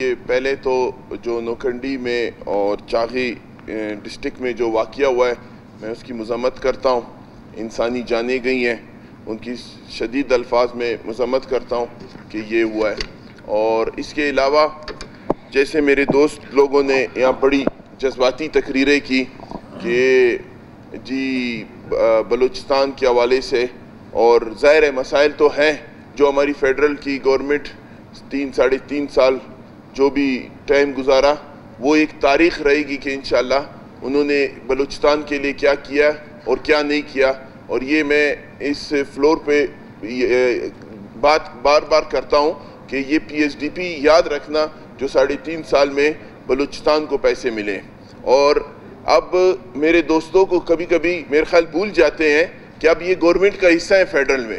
یہ پہلے تو جو نوکھنڈی میں اور چاغی ڈسٹرکٹ میں جو واقعہ ہوا ہے میں اس کی مذمت کرتا ہوں. انسانی جانیں گئی ہیں، ان کی شدید الفاظ میں مذمت کرتا ہوں کہ یہ ہوا ہے. اور اس کے علاوہ جیسے میرے دوست لوگوں نے یہاں بڑی جذباتی تقریریں کی کہ جی بلوچستان کے حوالے سے، اور ظاہر مسائل تو ہیں جو ہماری فیڈرل کی گورنمنٹ 3-3.5 سال جو بھی ٹائم گزارا وہ ایک تاریخ رہے گی کہ انشاءاللہ انہوں نے بلوچستان کے لیے کیا کیا اور کیا نہیں کیا. اور یہ میں اس فلور پہ بات بار بار کرتا ہوں کہ یہ PSDP یاد رکھنا جو 3.5 سال میں بلوچستان کو پیسے ملے. اور اب میرے دوستوں کو کبھی کبھی میرے خیال بھول جاتے ہیں کہ اب یہ گورنمنٹ کا حصہ ہے فیڈرل میں،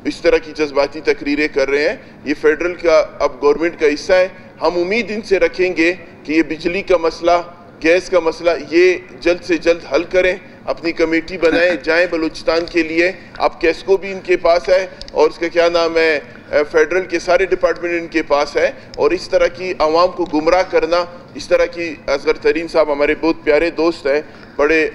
اس طرح کی جذباتی تقریریں کر رہے ہیں. یہ فیڈرل کا اب گورنمنٹ کا حصہ ہے. ہم امید ان سے رکھیں گے کہ یہ بجلی کا مسئلہ، گیس کا مسئلہ یہ جلد سے جلد حل کریں، اپنی کمیٹی بنائیں، جائیں بلوچستان کے لیے. اب کیسکو بھی ان کے پاس ہے اور اس کا کیا نام ہے، فیڈرل کے سارے ڈپارٹمنٹ ان کے پاس ہے. اور اس طرح کی عوام کو گمراہ کرنا، اس طرح کی اصغر ترین صاحب ہمارے بہت پیارے دوست ہیں، بڑے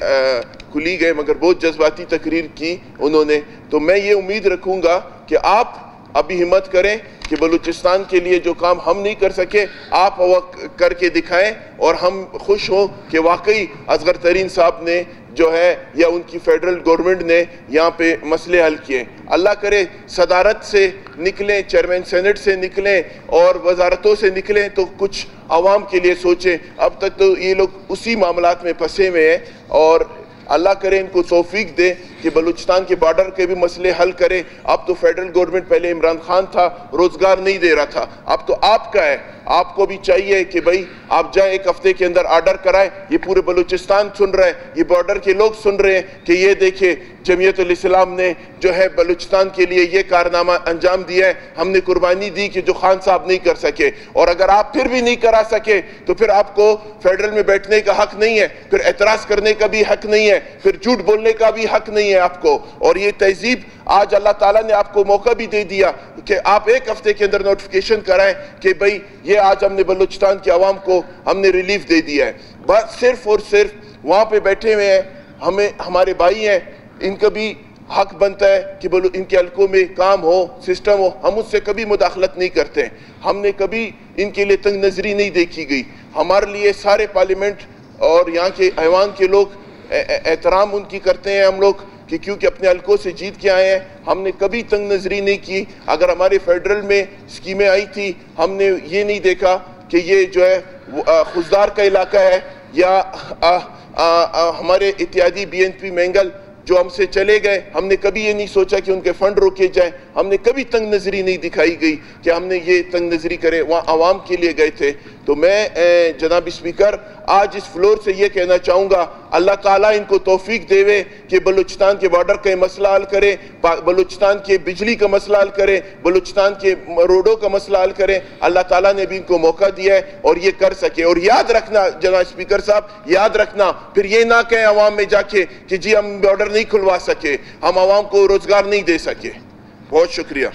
کھلی گئے مگر بہت جذباتی تقریر کی انہوں نے. تو میں یہ امید رکھوں گا کہ آپ ابھی ہمت کریں کہ بلوچستان کے لیے جو کام ہم نہیں کر سکے آپ وہ کر کے دکھائیں، اور ہم خوش ہوں کہ واقعی اصغر ترین صاحب نے جو ہے یا ان کی فیڈرل گورنمنٹ نے یہاں پہ مسئلے حل کیے. اللہ کرے صدارت سے نکلیں، چیئرمین سینٹ سے نکلیں اور وزارتوں سے نکلیں تو کچھ عوام کے لیے سوچیں. اب تک تو یہ لوگ اسی معاملات میں پھنسے ہوئے ہیں، اور اللہ کرے ان کو توفیق دے کہ بلوچستان کے بارڈر کے بھی مسئلے حل کرے. اب تو فیڈرل گورنمنٹ پہلے عمران خان تھا، روزگار نہیں دے رہا تھا، اب تو آپ کا ہے. آپ کو بھی چاہیے کہ بھئی آپ جائیں، ایک ہفتے کے اندر آرڈر کرائیں. یہ پورے بلوچستان سن رہے ہیں، یہ بارڈر کے لوگ سن رہے ہیں کہ یہ دیکھیں جمعیت الاسلام نے جو ہے بلوچستان کے لیے یہ کارنامہ انجام دیا ہے، ہم نے قربانی دی کہ جو خان صاحب نہیں کر سکے. اور اگر آپ پھر بھی نہیں کرا سکے تو پھر آپ کو فیڈرل میں بیٹھنے کا حق نہیں ہے، پھر اعتراض کرنے کا بھی حق نہیں ہے، پھر جھوٹ بولنے کا بھی حق نہیں ہے آپ کو. اور یہ تہذیب آج اللہ تعالیٰ نے آپ کو موقع بھی دے دیا کہ آپ ایک ہفتے کے اندر نوٹیفیکیشن کرائیں کہ بھئی یہ آج ہم نے بلوچستان کی عوام کو ہم نے ریلیف دے دیا ہے. بس صرف اور صرف وہاں پہ بیٹھے ہوئے ہیں، ہمارے بھائی ہیں، ان کا بھی حق بنتا ہے کہ ان کے حلقوں میں کام ہو، سسٹم ہو. ہم اس سے کبھی مداخلت نہیں کرتے ہیں، ہم نے کبھی ان کے لیے تنگ نظری نہیں دیکھی گئی. ہمارے لیے سارے پارلیمنٹ اور یہاں کے ایوان کے لوگ احترام ان کی کرتے ہیں ہم لوگ، کہ کیونکہ اپنے حلقوں سے جیت کے آئے ہیں. ہم نے کبھی تنگ نظری نہیں کی. اگر ہمارے فیڈرل میں اسکیمیں آئی تھی ہم نے یہ نہیں دیکھا کہ یہ جو ہے خزدار کا علاقہ ہے یا ہمارے اتحادی BNP مینگل جو ہم سے چلے گئے، ہم نے کبھی یہ نہیں سوچا کہ ان کے فنڈ روکے جائیں. ہم نے کبھی تنگ نظری نہیں دکھائی گئی کہ ہم نے یہ تنگ نظری کرے، وہاں عوام کے لیے گئے تھے. تو میں جناب اسپیکر آج اس فلور سے یہ کہنا چاہوں گا، اللہ تعالیٰ ان کو توفیق دے کہ بلوچستان کے بارڈر کا مسئلہ حل کرے، بلوچستان کے بجلی کا مسئلہ حل کرے، بلوچستان کے روڈوں کا مسئلہ حل کرے. اللہ تعالیٰ نے بھی ان کو موقع دیا ہے اور یہ کر سکے. اور یاد رکھنا جناب اسپیکر صاحب، یاد رکھنا پھر یہ نہ کہیں عوام میں جا کے کہ جی ہم بارڈر نہیں کھلوا سکے، ہم عوام کو روزگار نہیں دے سکے. بہت شکریہ.